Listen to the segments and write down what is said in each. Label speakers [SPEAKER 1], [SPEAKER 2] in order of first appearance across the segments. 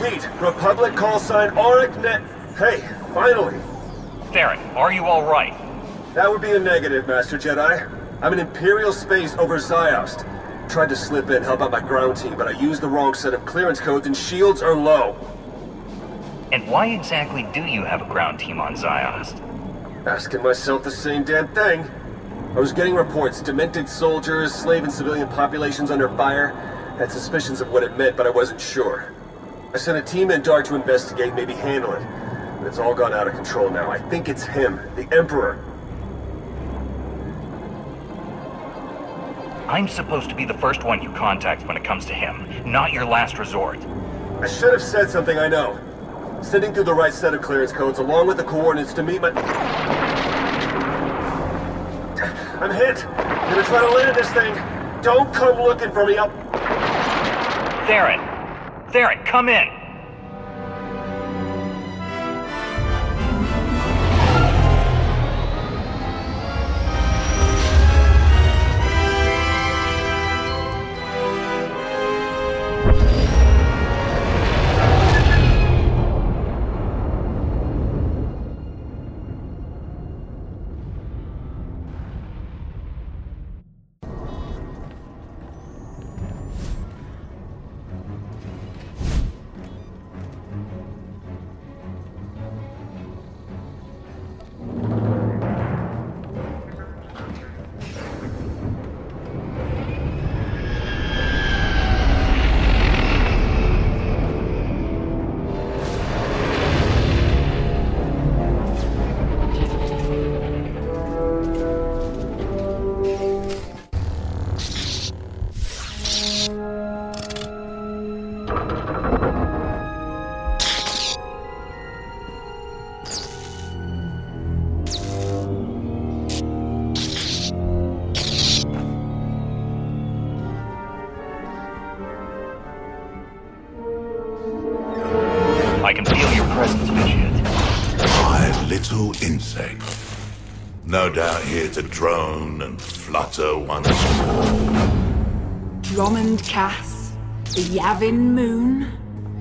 [SPEAKER 1] Repeat, Republic call sign Auric Net... Hey, finally!
[SPEAKER 2] Theron, are you alright?
[SPEAKER 1] That would be a negative, Master Jedi. I'm in Imperial space over Zost. Tried to slip in, help out my ground team, but I used the wrong set of clearance codes and shields are low.
[SPEAKER 2] And why exactly do you have a ground team on Zost?
[SPEAKER 1] Asking myself the same damn thing. I was getting reports, demented soldiers, slave and civilian populations under fire. Had suspicions of what it meant, but I wasn't sure. I sent a team in Dark to investigate, maybe handle it. But it's all gone out of control now. I think it's him, the Emperor.
[SPEAKER 2] I'm supposed to be the first one you contact when it comes to him, not your last resort.
[SPEAKER 1] I should have said something, I know. Sending through the right set of clearance codes along with the coordinates to meet my... I'm hit! I'm gonna try to land this thing! Don't come looking for me, I'll...
[SPEAKER 2] Theron! Theron, come in! I can feel your presence, Vitiate.
[SPEAKER 3] My little insect. No doubt here to drone and flutter once more.
[SPEAKER 4] Drummond Cass, the Yavin Moon.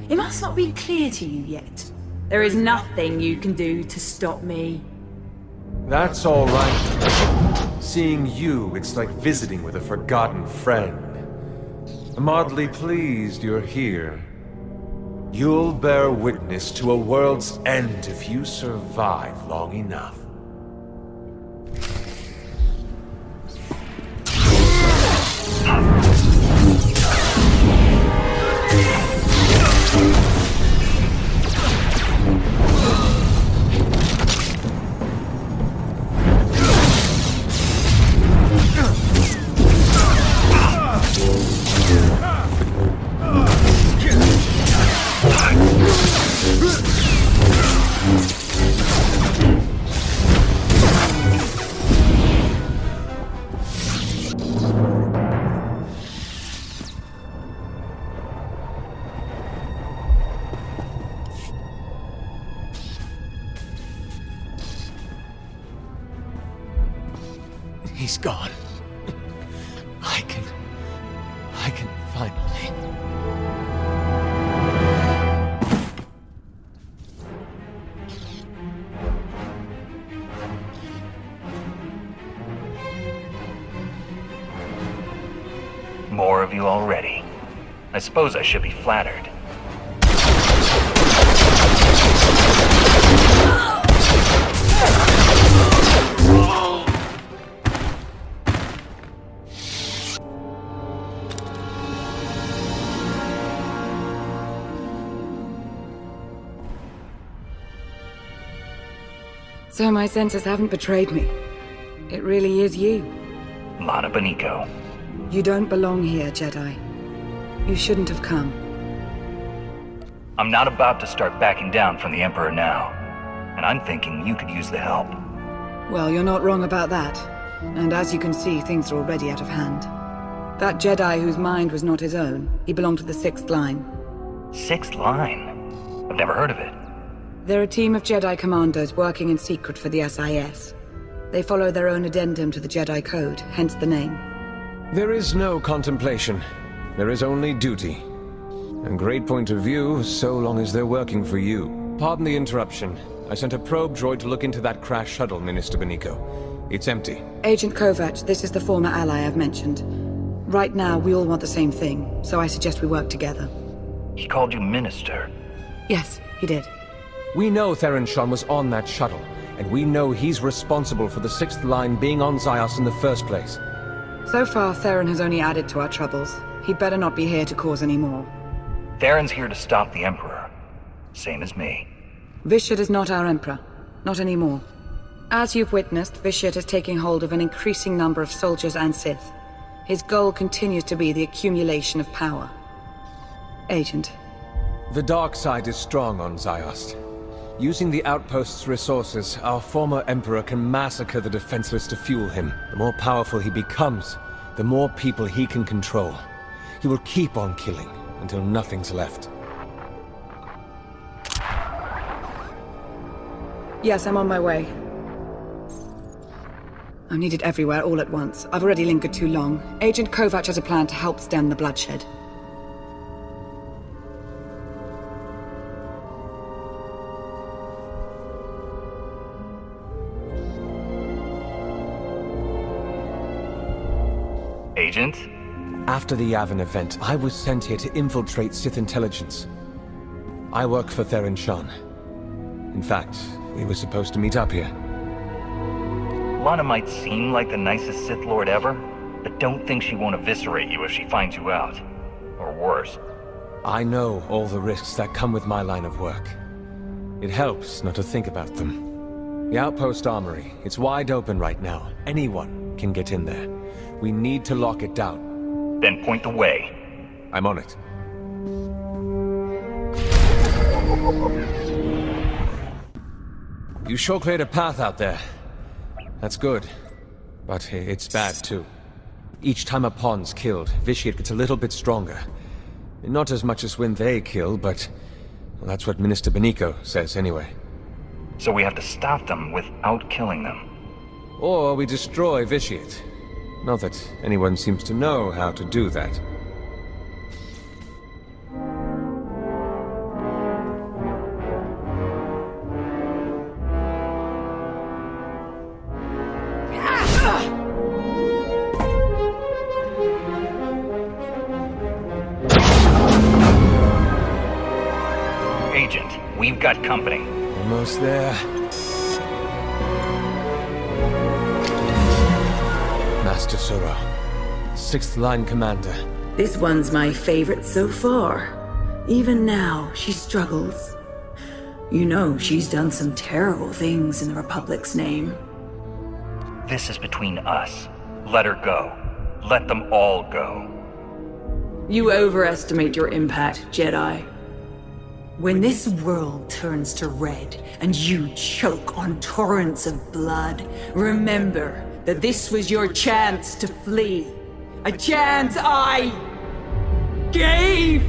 [SPEAKER 4] It must not be clear to you yet. There is nothing you can do to stop me.
[SPEAKER 5] That's all right. Seeing you, it's like visiting with a forgotten friend. I'm oddly pleased you're here. You'll bear witness to a world's end if you survive long enough. He's gone. I can finally...
[SPEAKER 2] More of you already. I suppose I should be flattered.
[SPEAKER 4] So my senses haven't betrayed me. It really is you.
[SPEAKER 2] Lana Beniko.
[SPEAKER 4] You don't belong here, Jedi. You shouldn't have come.
[SPEAKER 2] I'm not about to start backing down from the Emperor now. And I'm thinking you could use the help.
[SPEAKER 4] Well, you're not wrong about that. And as you can see, things are already out of hand. That Jedi whose mind was not his own, he belonged to the 6th Line.
[SPEAKER 2] 6th Line? I've never heard of it.
[SPEAKER 4] They're a team of Jedi commandos working in secret for the SIS. They follow their own addendum to the Jedi Code, hence the name.
[SPEAKER 5] There is no contemplation. There is only duty. A great point of view, so long as they're working for you. Pardon the interruption. I sent a probe droid to look into that crash shuttle, Minister Beniko. It's empty.
[SPEAKER 6] Agent Kovac, this is the former ally I've mentioned. Right now, we all want the same thing, so I suggest we work together.
[SPEAKER 2] He called you Minister.
[SPEAKER 6] Yes, he did.
[SPEAKER 5] We know Theron Shan was on that shuttle, and we know he's responsible for the 6th Line being on Zyos in the first place.
[SPEAKER 6] So far, Theron has only added to our troubles. He'd better not be here to cause any more.
[SPEAKER 2] Theron's here to stop the Emperor. Same as me.
[SPEAKER 6] Vitiate is not our Emperor. Not anymore. As you've witnessed, Vitiate is taking hold of an increasing number of soldiers and Sith. His goal continues to be the accumulation of power. Agent.
[SPEAKER 5] The dark side is strong on Zyos. Using the outpost's resources, our former Emperor can massacre the defenseless to fuel him. The more powerful he becomes, the more people he can control. He will keep on killing until nothing's left.
[SPEAKER 6] Yes, I'm on my way. I'm needed everywhere all at once. I've already lingered too long. Agent Kovac has a plan to help stem the bloodshed.
[SPEAKER 2] Agent?
[SPEAKER 5] After the Yavin event, I was sent here to infiltrate Sith intelligence. I work for Theron Shan. In fact, we were supposed to meet up here.
[SPEAKER 2] Lana might seem like the nicest Sith Lord ever, but don't think she won't eviscerate you if she finds you out. Or worse.
[SPEAKER 5] I know all the risks that come with my line of work. It helps not to think about them. The outpost armory, it's wide open right now. Anyone can get in there. We need to lock it down.
[SPEAKER 2] Then point the way.
[SPEAKER 5] I'm on it. You sure cleared a path out there. That's good. But it's bad too. Each time a pawn's killed, Vitiate gets a little bit stronger. Not as much as when they kill, but well, that's what Minister Beniko says anyway.
[SPEAKER 2] So we have to stop them without killing them.
[SPEAKER 5] Or we destroy Vitiate. Not that anyone seems to know how to do that.
[SPEAKER 2] Agent, we've got company.
[SPEAKER 5] Almost there. Master Soro, 6th Line Commander.
[SPEAKER 4] This one's my favorite so far. Even now, she struggles. You know, she's done some terrible things in the Republic's name.
[SPEAKER 2] This is between us. Let her go. Let them all go.
[SPEAKER 4] You overestimate your impact, Jedi. When this world turns to red and you choke on torrents of blood, remember that this was your chance to flee. A chance I gave!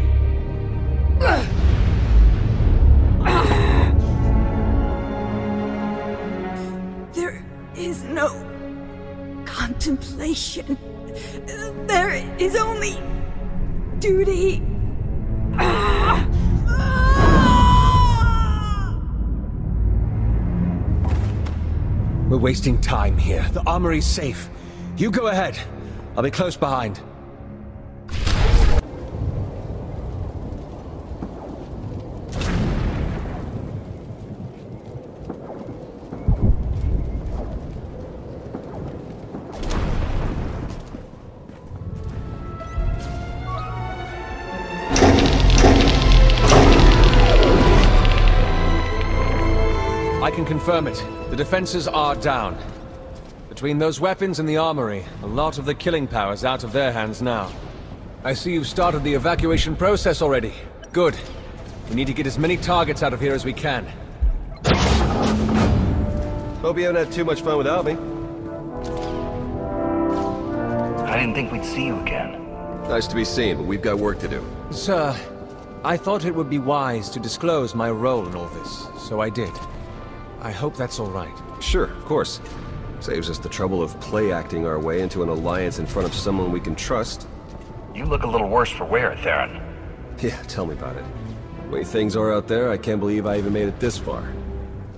[SPEAKER 4] There is no contemplation. There is only duty.
[SPEAKER 5] We're wasting time here. The armory's safe. You go ahead. I'll be close behind. I can confirm it. The defenses are down. Between those weapons and the armory, a lot of the killing power's out of their hands now. I see you've started the evacuation process already. Good. We need to get as many targets out of here as we can.
[SPEAKER 7] Hope you haven't had too much fun without me.
[SPEAKER 2] I didn't think we'd see you again.
[SPEAKER 7] Nice to be seen, but we've got work to do.
[SPEAKER 5] Sir, I thought it would be wise to disclose my role in all this, so I did. I hope that's all right.
[SPEAKER 7] Sure, of course. Saves us the trouble of play-acting our way into an alliance in front of someone we can trust.
[SPEAKER 2] You look a little worse for wear, Theron.
[SPEAKER 7] Yeah, tell me about it. The way things are out there, I can't believe I even made it this far.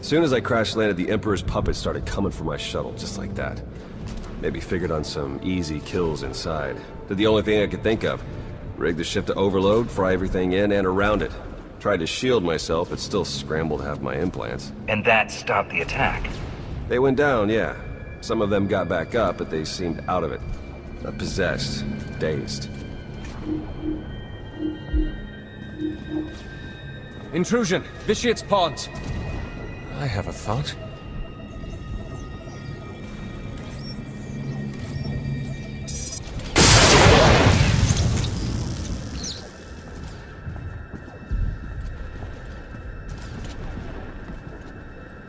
[SPEAKER 7] As soon as I crash-landed, the Emperor's puppets started coming for my shuttle, just like that. Maybe figured on some easy kills inside. Did the only thing I could think of. Rig the ship to overload, fry everything in and around it. Tried to shield myself, but still scrambled half my implants.
[SPEAKER 2] And that stopped the attack.
[SPEAKER 7] They went down, yeah. Some of them got back up, but they seemed out of it. Not possessed, dazed.
[SPEAKER 5] Intrusion! Vitiate's pawns! I have a thought.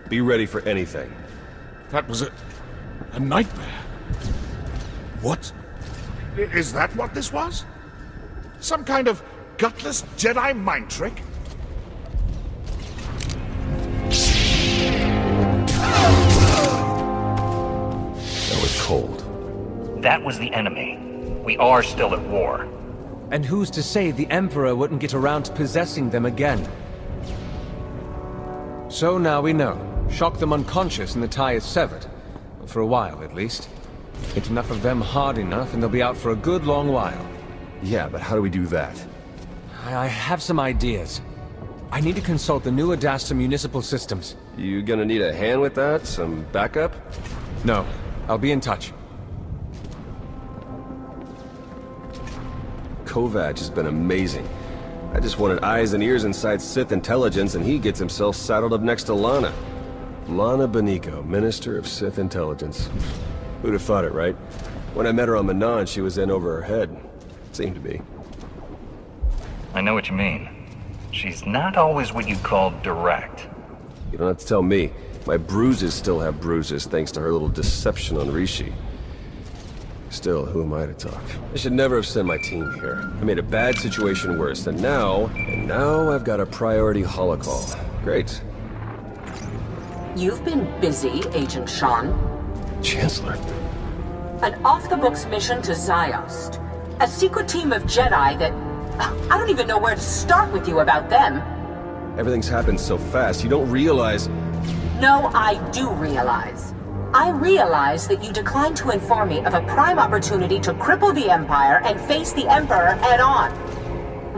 [SPEAKER 7] Be ready for anything.
[SPEAKER 8] That was a nightmare. What? Is that what this was? Some kind of gutless Jedi mind trick?
[SPEAKER 7] That was cold.
[SPEAKER 2] That was the enemy. We are still at war.
[SPEAKER 5] And who's to say the Emperor wouldn't get around to possessing them again? So now we know. Shock them unconscious and the tie is severed. For a while, at least. Hit enough of them hard enough and they'll be out for a good long while.
[SPEAKER 7] Yeah, but how do we do that?
[SPEAKER 5] I have some ideas. I need to consult the new Adasta municipal systems.
[SPEAKER 7] You gonna need a hand with that? Some backup?
[SPEAKER 5] No. I'll be in touch.
[SPEAKER 7] Kovac has been amazing. I just wanted eyes and ears inside Sith intelligence and he gets himself saddled up next to Lana. Lana Beniko, Minister of Sith Intelligence. Who'd have thought it, right? When I met her on Manon, she was in over her head. Seemed to be.
[SPEAKER 2] I know what you mean. She's not always what you'd call direct.
[SPEAKER 7] You don't have to tell me. My bruises still have bruises thanks to her little deception on Rishi. Still, who am I to talk? I should never have sent my team here. I made a bad situation worse, and now I've got a priority holocall. Great.
[SPEAKER 9] You've been busy, Agent Sean.
[SPEAKER 7] Chancellor.
[SPEAKER 9] An off-the-books mission to Zost. A secret team of Jedi that... I don't even know where to start with you about them.
[SPEAKER 7] Everything's happened so fast, you don't realize...
[SPEAKER 9] No, I do realize. I realize that you declined to inform me of a prime opportunity to cripple the Empire and face the Emperor head-on.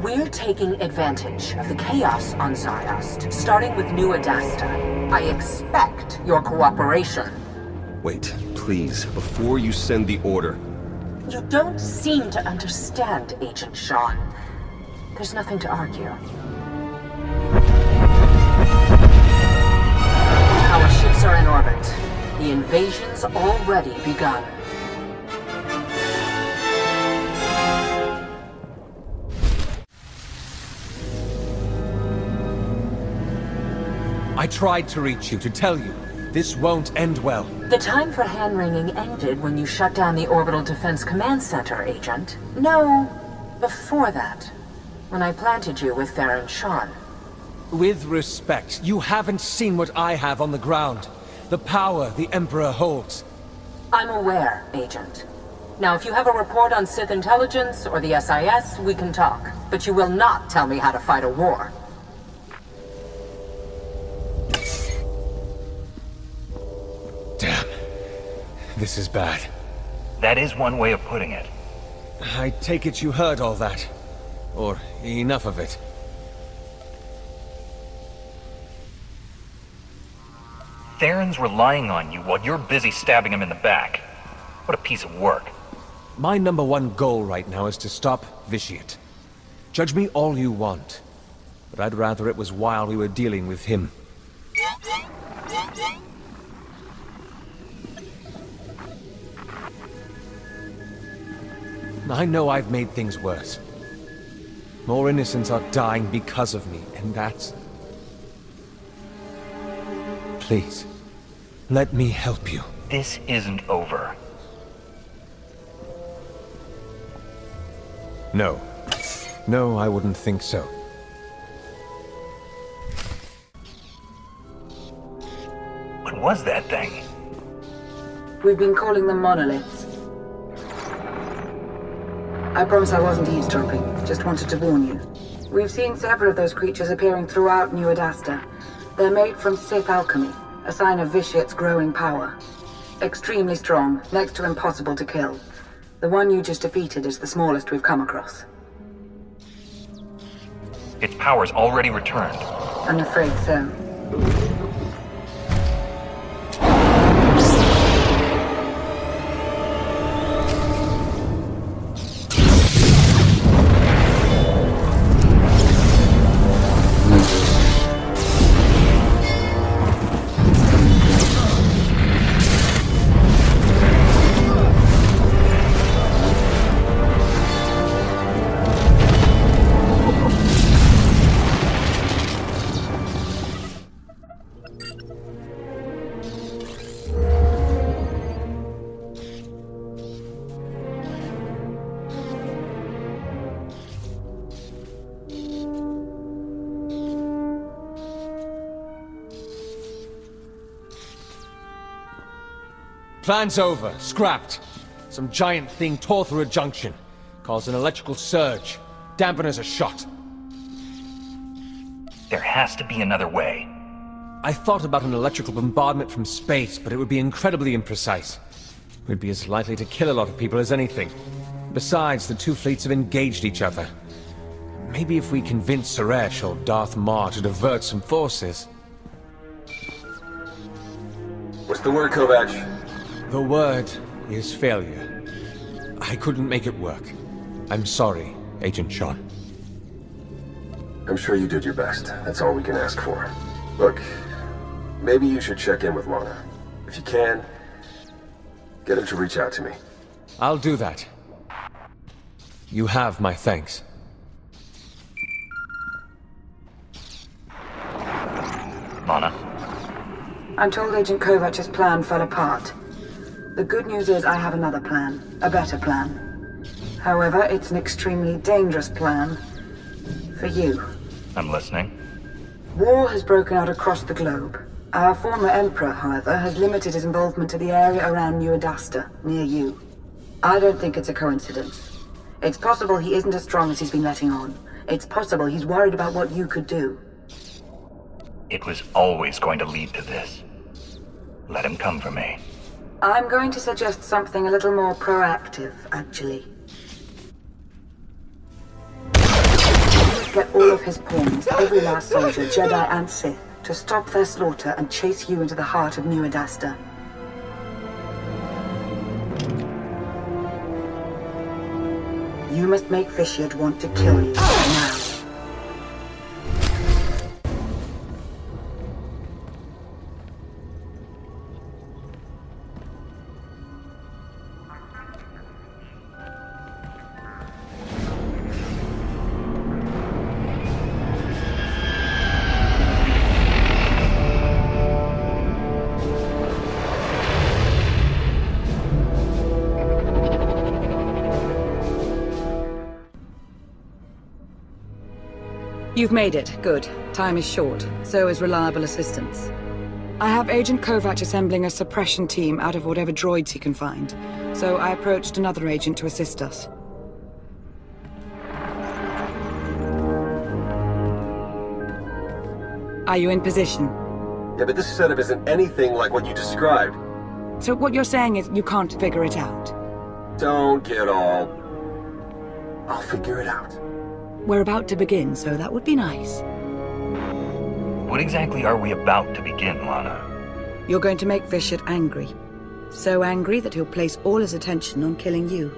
[SPEAKER 9] We're taking advantage of the chaos on Zost, starting with New Adasta. I expect your cooperation.
[SPEAKER 7] Wait, please, before you send the order.
[SPEAKER 9] You don't seem to understand, Agent Sean. There's nothing to argue. Our ships are in orbit. The invasion's already begun.
[SPEAKER 5] I tried to reach you, to tell you. This won't end well.
[SPEAKER 9] The time for hand-wringing ended when you shut down the Orbital Defense Command Center, Agent. No, before that. When I planted you with Theron Sean.
[SPEAKER 5] With respect, you haven't seen what I have on the ground. The power the Emperor holds.
[SPEAKER 9] I'm aware, Agent. Now, if you have a report on Sith intelligence or the SIS, we can talk. But you will not tell me how to fight a war.
[SPEAKER 5] Damn. This is bad.
[SPEAKER 2] That is one way of putting it.
[SPEAKER 5] I take it you heard all that. Or enough of it.
[SPEAKER 2] Theron's relying on you while you're busy stabbing him in the back. What a piece of work.
[SPEAKER 5] My #1 goal right now is to stop Vitiate. Judge me all you want. But I'd rather it was while we were dealing with him. I know I've made things worse. More innocents are dying because of me, and that's... Please, let me help you.
[SPEAKER 2] This isn't over.
[SPEAKER 5] No. No, I wouldn't think so.
[SPEAKER 2] What was that thing?
[SPEAKER 6] We've been calling them monoliths. I promise I wasn't eavesdropping. Just wanted to warn you. We've seen several of those creatures appearing throughout New Adasta. They're made from Sith alchemy, a sign of Vitiate's growing power. Extremely strong, next to impossible to kill. The one you just defeated is the smallest we've come across.
[SPEAKER 2] Its power's already returned.
[SPEAKER 6] I'm afraid so.
[SPEAKER 5] Plan's over. Scrapped. Some giant thing tore through a junction. Caused an electrical surge. Dampeners are shot.
[SPEAKER 2] There has to be another way.
[SPEAKER 5] I thought about an electrical bombardment from space, but it would be incredibly imprecise. We'd be as likely to kill a lot of people as anything. Besides, the two fleets have engaged each other. Maybe if we convince Suresh or Darth Maul to divert some forces...
[SPEAKER 1] What's the word, Kovac?
[SPEAKER 5] The word is failure. I couldn't make it work. I'm sorry, Agent Sean.
[SPEAKER 1] I'm sure you did your best. That's all we can ask for. Look, maybe you should check in with Lana. If you can, get her to reach out to me.
[SPEAKER 5] I'll do that. You have my thanks.
[SPEAKER 2] Lana?
[SPEAKER 6] I'm told Agent Kovac's plan fell apart. The good news is I have another plan. A better plan. However, it's an extremely dangerous plan. For you.
[SPEAKER 2] I'm listening.
[SPEAKER 6] War has broken out across the globe. Our former Emperor, however, has limited his involvement to the area around New Adasta, near you. I don't think it's a coincidence. It's possible he isn't as strong as he's been letting on. It's possible he's worried about what you could do.
[SPEAKER 2] It was always going to lead to this. Let him come for me.
[SPEAKER 6] I'm going to suggest something a little more proactive, actually. Let's get all of his pawns, every last soldier, Jedi and Sith, to stop their slaughter and chase you into the heart of New Adasta. You must make Vitiate want to kill you, now. You've made it. Good. Time is short. So is reliable assistance. I have Agent Kovac assembling a suppression team out of whatever droids he can find. So I approached another agent to assist us. Are you in position?
[SPEAKER 1] Yeah, but this setup isn't anything like what you described.
[SPEAKER 6] So what you're saying is you can't figure it out?
[SPEAKER 1] Don't get all... I'll figure it out.
[SPEAKER 6] We're about to begin, so that would be nice.
[SPEAKER 2] What exactly are we about to begin, Lana?
[SPEAKER 6] You're going to make Vitiate angry. So angry that he'll place all his attention on killing you.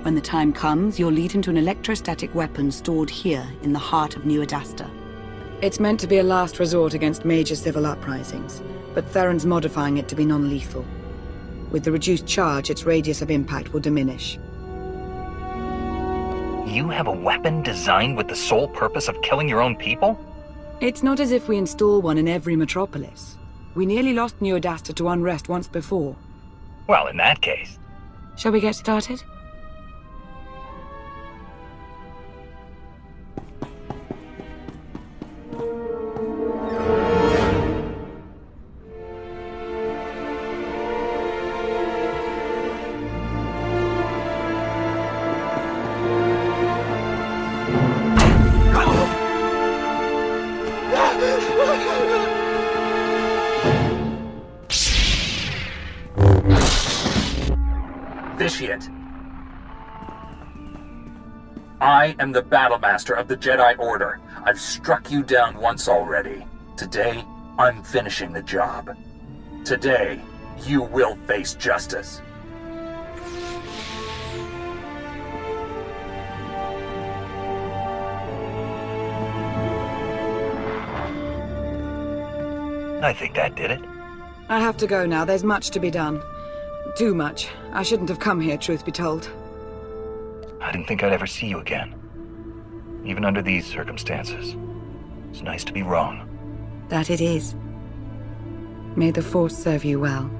[SPEAKER 6] When the time comes, you'll lead him to an electrostatic weapon stored here in the heart of New Adasta. It's meant to be a last resort against major civil uprisings, but Theron's modifying it to be non-lethal. With the reduced charge, its radius of impact will diminish.
[SPEAKER 2] You have a weapon designed with the sole purpose of killing your own people?
[SPEAKER 6] It's not as if we install one in every metropolis. We nearly lost New Adasta to unrest once before.
[SPEAKER 2] Well, in that case...
[SPEAKER 6] Shall we get started?
[SPEAKER 10] Vitiate. I am the Battlemaster of the Jedi Order. I've struck you down once already. Today, I'm finishing the job. Today, you will face justice.
[SPEAKER 2] I think that did it.
[SPEAKER 6] I have to go now. There's much to be done. Too much. I shouldn't have come here, truth be told.
[SPEAKER 2] I didn't think I'd ever see you again. Even under these circumstances. It's nice to be wrong.
[SPEAKER 6] That it is. May the Force serve you well.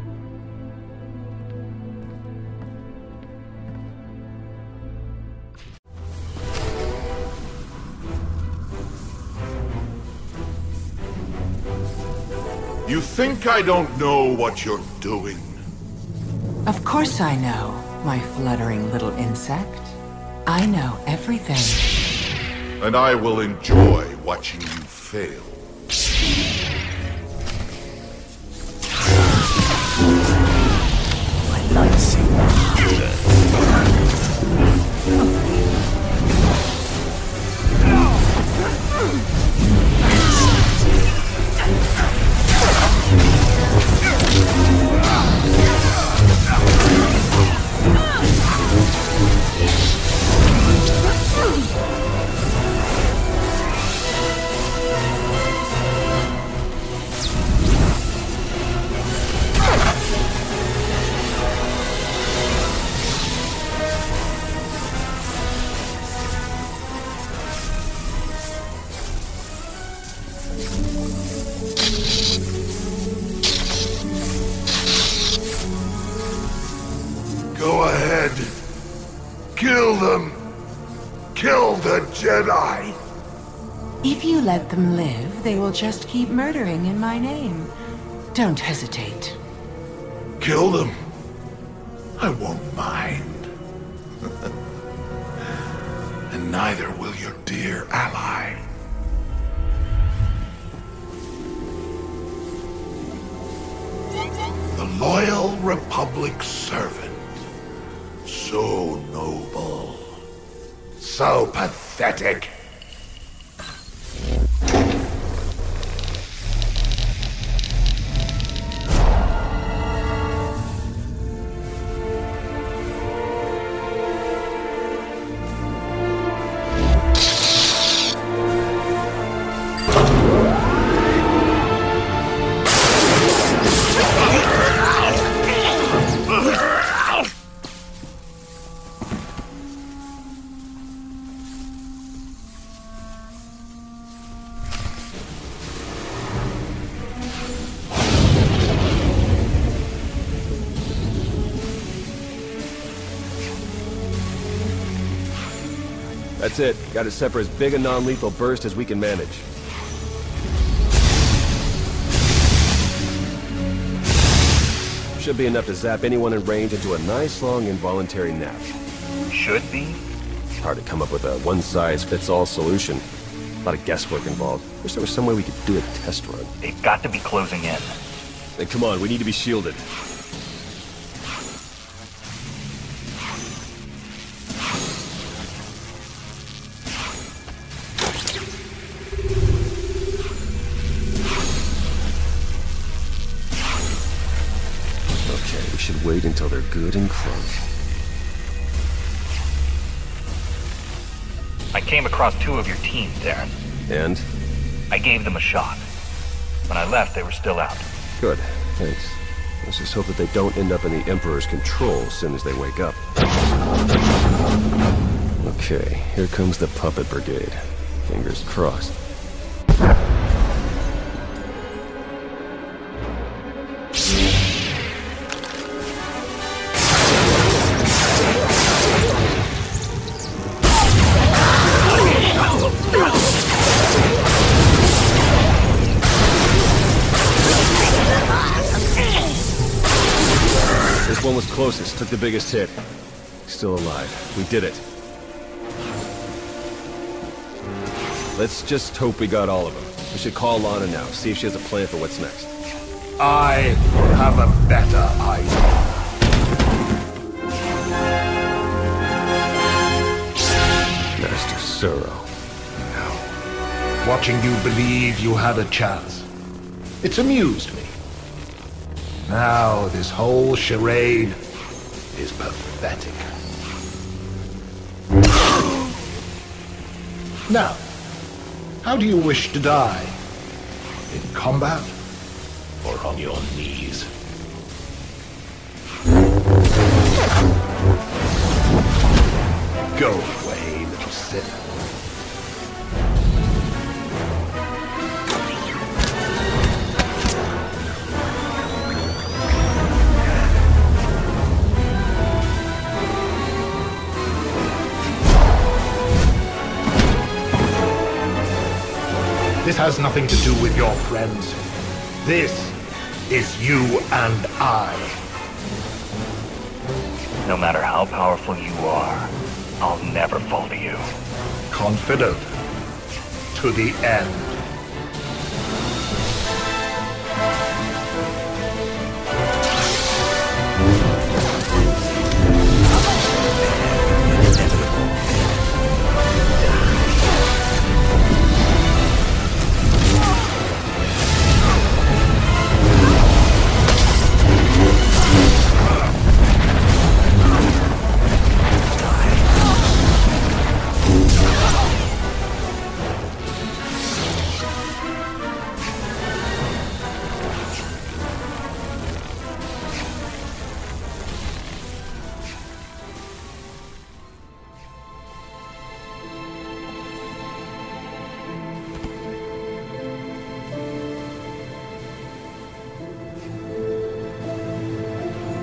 [SPEAKER 3] You think I don't know what you're doing?
[SPEAKER 11] Of course I know, my fluttering little insect. I know everything.
[SPEAKER 3] And I will enjoy watching you fail.
[SPEAKER 11] My lightsaber.
[SPEAKER 3] Go ahead. Kill them. Kill the Jedi.
[SPEAKER 11] If you let them live, they will just keep murdering in my name. Don't hesitate.
[SPEAKER 3] Kill them. I won't mind. And neither will your dear ally. The loyal Republic servant. So noble. So pathetic.
[SPEAKER 7] That's it. Got it set for as big a non-lethal burst as we can manage. Should be enough to zap anyone in range into a nice long involuntary nap.
[SPEAKER 2] Should be?
[SPEAKER 7] Hard to come up with a one-size-fits-all solution. A lot of guesswork involved. Wish there was some way we could do a test run.
[SPEAKER 2] They've got to be closing in.
[SPEAKER 7] Then come on, we need to be shielded. Should wait until they're good and close.
[SPEAKER 2] I came across two of your teams, Darren.
[SPEAKER 7] And?
[SPEAKER 2] I gave them a shot. When I left, they were still out.
[SPEAKER 7] Good, thanks. Let's just hope that they don't end up in the Emperor's control as soon as they wake up. Okay, here comes the Puppet Brigade. Fingers crossed. This one was closest, took the biggest hit. Still alive. We did it. Let's just hope we got all of them. We should call Lana now, see if she has a plan for what's next.
[SPEAKER 8] I have a better idea.
[SPEAKER 5] Suro.
[SPEAKER 8] Watching you believe you had a chance. It's amused me. Now this whole charade is pathetic. Now, how do you wish to die? In combat? Or on your knees? Go away, little Sith. This has nothing to do with your friends. This is you and I.
[SPEAKER 2] No matter how powerful you are, I'll never fall to you.
[SPEAKER 8] Confident. To the end.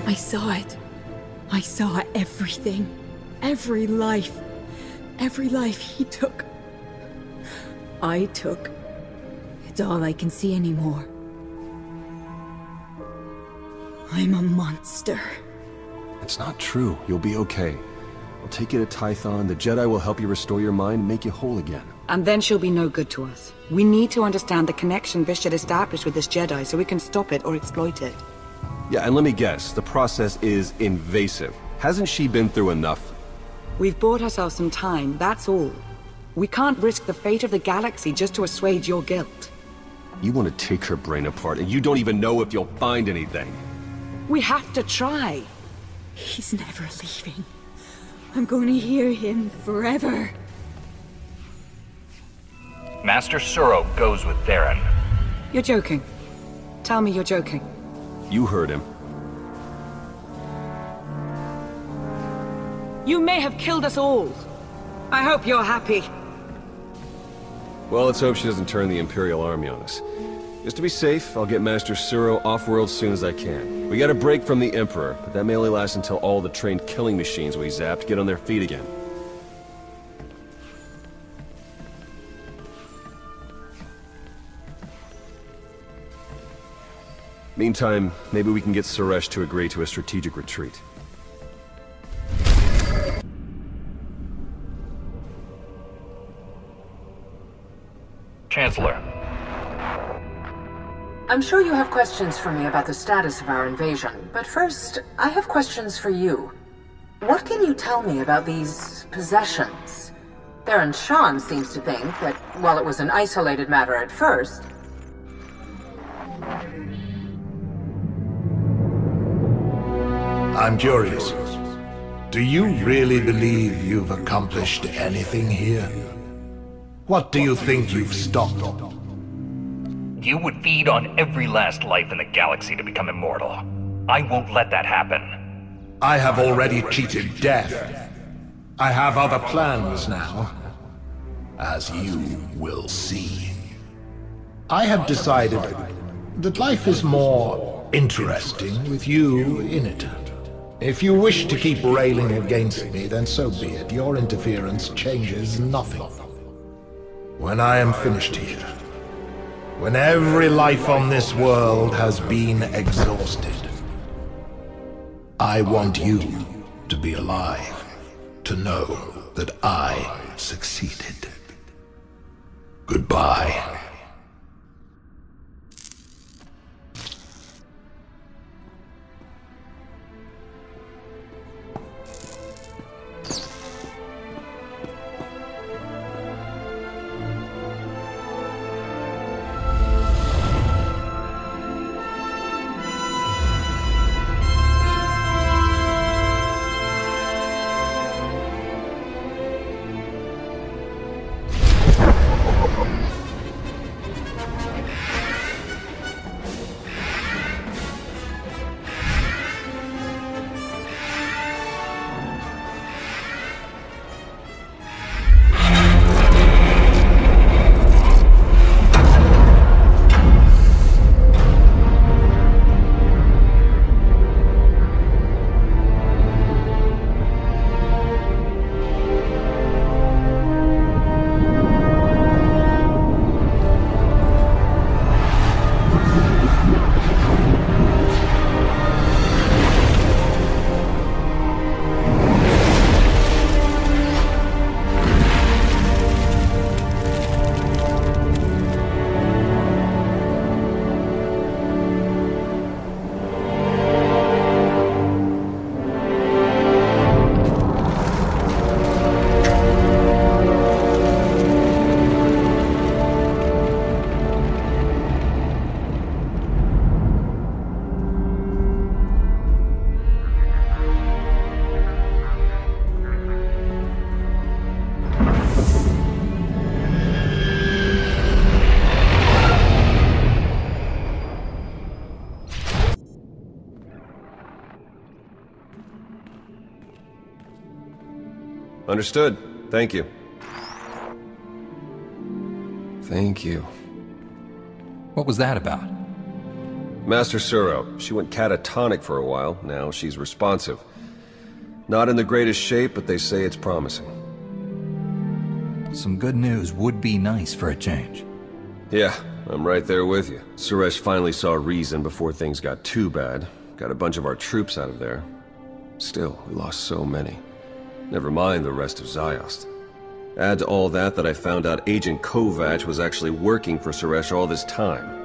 [SPEAKER 4] I saw it. I saw everything. Every life. Every life he took. I took. It's all I can see anymore. I'm a monster.
[SPEAKER 7] It's not true. You'll be okay. I'll take you to Tython. The Jedi will help you restore your mind and make you whole again.
[SPEAKER 6] And then she'll be no good to us. We need to understand the connection Bishop established with this Jedi so we can stop it or exploit it.
[SPEAKER 7] Yeah, and let me guess. The process is invasive. Hasn't she been through enough?
[SPEAKER 6] We've bought ourselves some time, that's all. We can't risk the fate of the galaxy just to assuage your guilt.
[SPEAKER 7] You want to take her brain apart, and you don't even know if you'll find anything.
[SPEAKER 6] We have to try.
[SPEAKER 4] He's never leaving. I'm going to hear him forever.
[SPEAKER 2] Master Suro goes with Theron.
[SPEAKER 6] You're joking. Tell me you're joking.
[SPEAKER 7] You heard him.
[SPEAKER 6] You may have killed us all. I hope you're happy.
[SPEAKER 7] Well, let's hope she doesn't turn the Imperial Army on us. Just to be safe, I'll get Master Suro off-world as soon as I can. We got a break from the Emperor, but that may only last until all the trained killing machines we zapped get on their feet again. Meantime, maybe we can get Suresh to agree to a strategic retreat.
[SPEAKER 2] Chancellor.
[SPEAKER 9] I'm sure you have questions for me about the status of our invasion, but first, I have questions for you. What can you tell me about these possessions? Baron Shan seems to think that, while it was an isolated matter at first,
[SPEAKER 8] I'm curious. Do you really believe you've accomplished anything here? What do you think you've stopped?
[SPEAKER 2] You would feed on every last life in the galaxy to become immortal. I won't let that happen.
[SPEAKER 8] I have already cheated death. I have other plans now, as you will see. I have decided that life is more interesting with you in it. If you wish to keep railing against me, then so be it. Your interference changes nothing. When I am finished here, when every life on this world has been exhausted, I want you to be alive, to know that I succeeded. Goodbye.
[SPEAKER 7] Understood. Thank you. Thank you.
[SPEAKER 12] What was that about?
[SPEAKER 7] Master Suro. She went catatonic for a while. Now she's responsive. Not in the greatest shape, but they say it's promising.
[SPEAKER 12] Some good news would be nice for a change.
[SPEAKER 7] Yeah, I'm right there with you. Suresh finally saw reason before things got too bad. Got a bunch of our troops out of there. Still, we lost so many. Never mind the rest of Zost. Add to all that I found out Agent Kovac was actually working for Suresh all this time.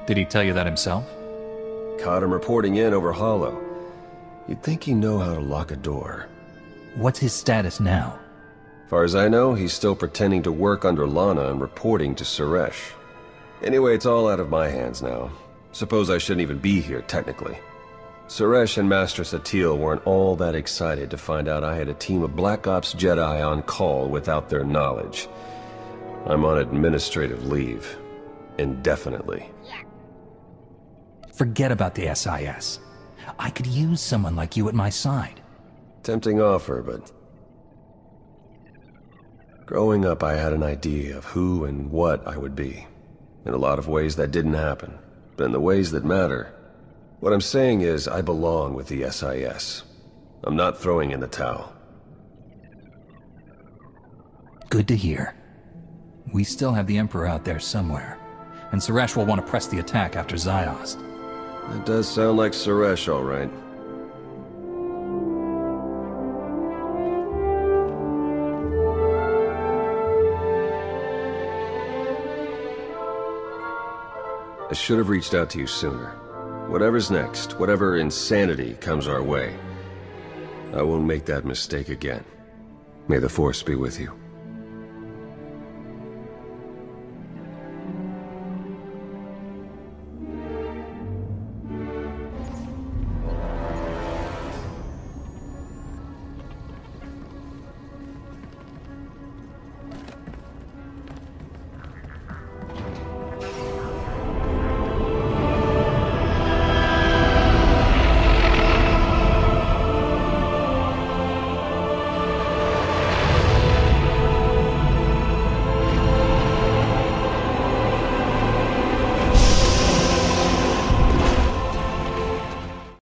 [SPEAKER 12] Did he tell you that himself?
[SPEAKER 7] Caught him reporting in over Hollow. You'd think he'd know how to lock a door.
[SPEAKER 12] What's his status now?
[SPEAKER 7] Far as I know, he's still pretending to work under Lana and reporting to Suresh. Anyway, it's all out of my hands now. Suppose I shouldn't even be here, technically. Suresh and Master Satele weren't all that excited to find out I had a team of Black Ops Jedi on call without their knowledge. I'm on administrative leave. Indefinitely.
[SPEAKER 12] Forget about the SIS. I could use someone like you at my side.
[SPEAKER 7] Tempting offer, but... Growing up, I had an idea of who and what I would be. In a lot of ways, that didn't happen. But in the ways that matter... What I'm saying is, I belong with the SIS. I'm not throwing in the towel.
[SPEAKER 12] Good to hear. We still have the Emperor out there somewhere. And Suresh will want to press the attack after Zost.
[SPEAKER 7] That does sound like Suresh, all right. I should have reached out to you sooner. Whatever's next, whatever insanity comes our way, I won't make that mistake again. May the Force be with you.